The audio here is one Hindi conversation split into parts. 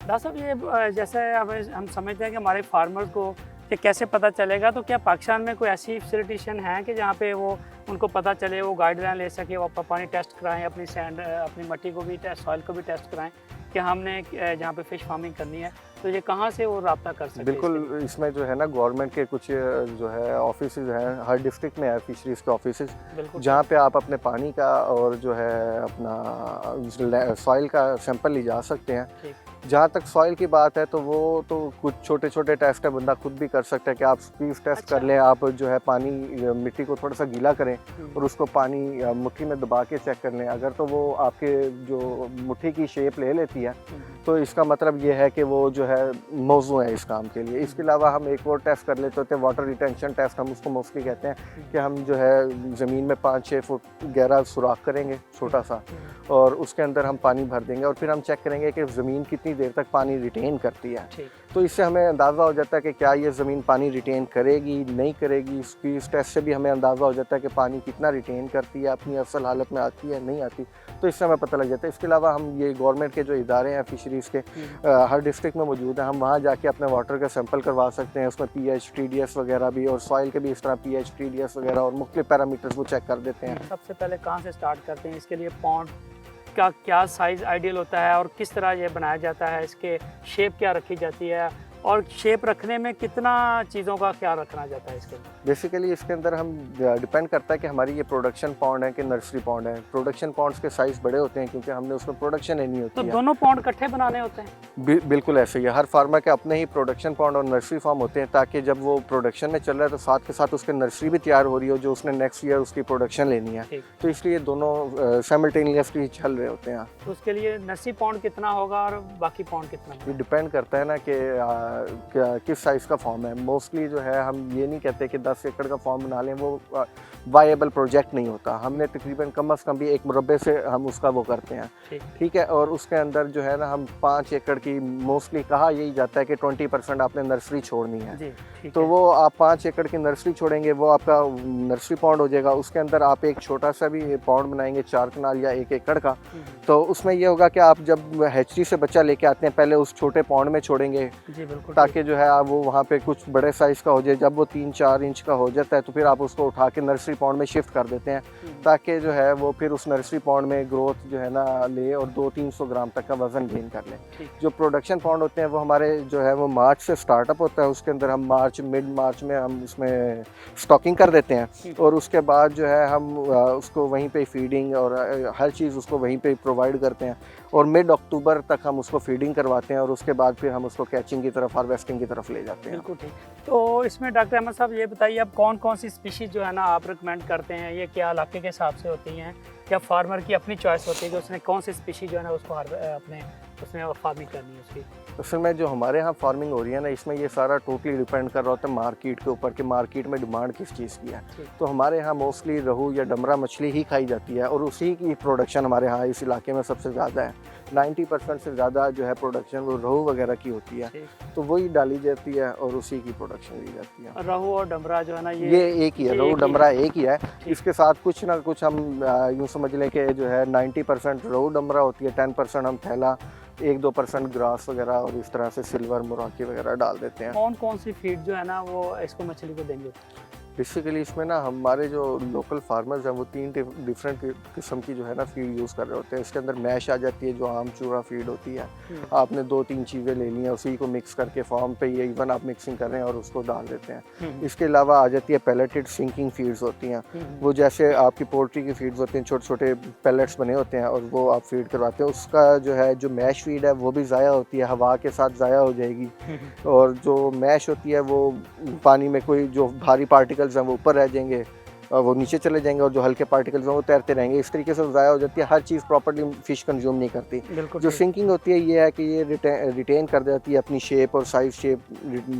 डॉक्टर साहब ये जैसे अब हम समझते हैं कि हमारे फार्मर्स को ये कैसे पता चलेगा, तो क्या पाकिस्तान में कोई ऐसी फैसिलिटेशन है कि जहाँ पे वो उनको पता चले, वो गाइडलाइन ले सके, वो पानी टेस्ट कराएं, अपनी सैंड अपनी मिट्टी को भी टेस्ट, सॉइल को भी टेस्ट कराएं कि हमने जहाँ पे फिश फार्मिंग करनी है, तो ये कहाँ से वो रब्ता कर सकते हैं? बिल्कुल, इसमें जो है ना गवर्नमेंट के कुछ जो है ऑफिसेज हैं, हर डिस्ट्रिक्ट में है फिशरीज़ के ऑफिसेज, जहाँ पे आप अपने पानी का और जो है अपना सॉइल का सैंपल ले जा सकते हैं। जहाँ तक सॉइल की बात है तो वो तो कुछ छोटे छोटे टेस्ट है, बंदा खुद भी कर सकता है कि आप स्क्वीज टेस्ट कर लें, आप जो है पानी मिट्टी को थोड़ा सा गीला करें और उसको पानी मुट्ठी में दबा के चेक कर लें। अगर तो वो आपके जो मुट्ठी की शेप ले लेती है तो इसका मतलब ये है कि वो जो है मौजू है इस काम के लिए। इसके अलावा हम एक और टेस्ट कर लेते होते हैं, वाटर रिटेंशन टेस्ट हम उसको मोस्टली कहते हैं, कि हम जो है ज़मीन में 5-6 फुट गहरा सुराख करेंगे छोटा सा, और उसके अंदर हम पानी भर देंगे और फिर हम चेक करेंगे कि ज़मीन कितनी देर तक पानी रिटेन करती है। तो इससे हमें अंदाज़ा हो जाता है कि क्या ये ज़मीन पानी रिटेन करेगी नहीं करेगी। स्क्वीज टेस्ट से भी हमें अंदाज़ा हो जाता है कि पानी कितना रिटेन करती है, अपनी असल हालत में आती है नहीं आती, तो इससे हमें पता लग जाता है। इसके अलावा हम ये गवर्नमेंट के जो इदारे हैं फिशरीज़ के हर डिस्ट्रिक्ट में मौजूद हैं, हम वहाँ जाके अपने वाटर का सैंपल करवा सकते हैं, उसमें pH TDS वगैरह भी, और सॉइल के भी इस तरह pH TDS वगैरह और मुख्तलिफ पैरामीटर्स वो चेक कर देते हैं। सबसे पहले कहाँ से स्टार्ट करते हैं? इसके लिए पॉन्ड का क्या साइज़ आइडियल होता है और किस तरह ये बनाया जाता है, इसके शेप क्या रखी जाती है, और शेप रखने में कितना चीज़ों का ख्याल रखना जाता है इसके अंदर? बेसिकली इसके अंदर हम डिपेंड करता है कि हमारी ये प्रोडक्शन पॉन्ड है कि नर्सरी पॉन्ड है। प्रोडक्शन पॉन्ड्स के साइज़ बड़े होते हैं क्योंकि हमने उसमें प्रोडक्शन ही नहीं होती तो है। दोनों पॉन्ड इकट्ठे बनाने होते हैं? बिल्कुल ऐसे ही है, हर फार्मर के अपने ही प्रोडक्शन पॉन्ड और नर्सरी फार्म होते हैं, ताकि जब वो प्रोडक्शन में चल रहा है तो साथ के साथ उसके नर्सरी भी तैयार हो रही हो जो उसने नेक्स्ट ईयर उसकी प्रोडक्शन लेनी है, तो इसलिए दोनों साइमल्टेनियसली चल रहे होते हैं। तो उसके लिए नर्सरी पॉन्ड कितना होगा और बाकी पॉन्ड कितना होगा? ये डिपेंड करता है ना कि किस साइज़ का फॉर्म है। मोस्टली जो है हम ये नहीं कहते कि 10 एकड़ का फॉर्म बना लें, वो वायबल प्रोजेक्ट नहीं होता। हमने तकरीबन कम अज़ कम भी 1 मुरब्बे से हम उसका वो करते हैं, ठीक है। और उसके अंदर जो है ना हम 5 एकड़ की मोस्टली कहा यही जाता है कि 20% आपने नर्सरी छोड़नी है, तो वो आप 5 एकड़ की नर्सरी छोड़ेंगे, वो आपका नर्सरी पॉन्ड हो जाएगा। उसके अंदर आप एक छोटा सा भी पॉन्ड बनाएंगे 4 कनाल या 1 एकड़ का, तो उसमें ये होगा कि आप जब हैचरी से बच्चा लेके आते हैं पहले उस छोटे पॉन्ड में छोड़ेंगे, ताकि जो है वो वहाँ पे कुछ बड़े साइज़ का हो जाए। जब वो 3-4 इंच का हो जाता है तो फिर आप उसको उठा के नर्सरी पॉन्ड में शिफ्ट कर देते हैं, ताकि जो है वो फिर उस नर्सरी पॉन्ड में ग्रोथ जो है ना ले और 200-300 ग्राम तक का वज़न गेन कर ले। जो प्रोडक्शन पॉन्ड होते हैं वो हमारे जो है वो मार्च से स्टार्टअप होता है, उसके अंदर हम मिड मार्च में हम उसमें स्टॉकिंग कर देते हैं, और उसके बाद जो है हम उसको वहीं पे फीडिंग और हर चीज़ उसको वहीं पे प्रोवाइड करते हैं, और मिड अक्टूबर तक हम उसको फीडिंग करवाते हैं, और उसके बाद फिर हम उसको कैचिंग की तरफ, हार्वेस्टिंग की तरफ ले जाते हैं। बिल्कुल ठीक। तो इसमें डॉक्टर अहमद साहब ये बताइए, अब कौन कौन सी स्पीशीज़ जो है ना आप रिकमेंड करते हैं? ये क्या इलाके के हिसाब से होती हैं या फार्मर की अपनी चॉइस होती है कि उसने कौन सी स्पीशीज़ जो है ना उसको अपने उसमें फार्मिंग करनी है उसकी? असल में जो हमारे यहाँ फार्मिंग हो रही है ना, इसमें ये सारा टोटली डिपेंड कर रहा होता है मार्केट के ऊपर कि मार्केट में डिमांड किस चीज़ की है। तो हमारे यहाँ मोस्टली रोहू या डमरा मछली ही खाई जाती है, और उसी की प्रोडक्शन हमारे यहाँ इस इलाके में सबसे ज़्यादा है। 90% से ज़्यादा जो है प्रोडक्शन वो रोहू वगैरह की होती है, तो वही डाली जाती है और उसी की प्रोडक्शन ली जाती है। रोहू और डमरा जो है ना ये एक ही है, रोहू डमरा एक ही है। इसके साथ कुछ ना कुछ हम यूँ समझ लें कि जो है 90% रोहू डमरा होती है, 10% हम थैला, 1-2% ग्रास वगैरह और इस तरह से सिल्वर मुराकी वगैरह डाल देते हैं। कौन कौन सी फीड जो है ना वो इसको मछली को देंगे? बेसिकली इसमें ना हमारे जो लोकल फार्मर्स हैं वो 3 डिफरेंट किस्म की जो है ना फीड यूज़ कर रहे होते हैं। इसके अंदर मैश आ जाती है जो आम चूरा फीड होती है, आपने 2-3 चीज़ें ले ली हैं, उसी को मिक्स करके फॉर्म पे ये इवन आप मिक्सिंग कर रहे हैं और उसको डाल देते हैं। इसके अलावा आ जाती है पैलेटेड सिंकिंग फीड्स होती हैं, वो जैसे आपकी पोल्ट्री की फीड्स होती हैं, छोटे छोटे पैलेट्स बने होते हैं और वो आप फीड करवाते हैं। उसका जो है जो मैश फीड है वो भी ज़ाया होती है, हवा के साथ ज़ाया हो जाएगी, और जो मैश होती है वो पानी में कोई जो भारी पार्टिकल्स हैं वो ऊपर रह जाएंगे और वो नीचे चले जाएंगे, और जो हल्के पार्टिकल्स हैं वो तैरते रहेंगे। इस तरीके से ज़ाया हो जाती है, हर चीज़ प्रॉपर्ली फिश कंज्यूम नहीं करती। जो सिंकिंग होती है ये है कि ये रिटेन कर जाती है अपनी शेप और साइज, शेप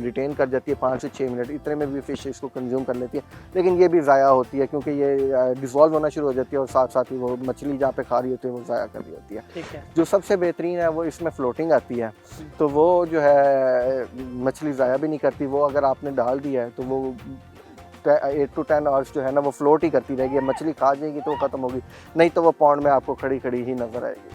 रिटेन कर जाती है 5 से 6 मिनट, इतने में भी फिश इसको कंज्यूम कर लेती है। लेकिन ये भी ज़ाया होती है क्योंकि ये डिज़ोल्व होना शुरू हो जाती है और साथ साथ ही वो मछली जहाँ पे खा रही होती है वो ज़ाया कर रही होती है। जो सबसे बेहतरीन है वो इसमें फ्लोटिंग आती है, तो वो जो है मछली ज़ाया भी नहीं करती। वो अगर आपने डाल दिया है तो वो 8 to 10 आवर्स जो है ना वो फ्लोट ही करती रहेगी। मछली खा जाएगी तो वो ख़त्म होगी, नहीं तो वो पॉन्ड में आपको खड़ी खड़ी ही नज़र आएगी।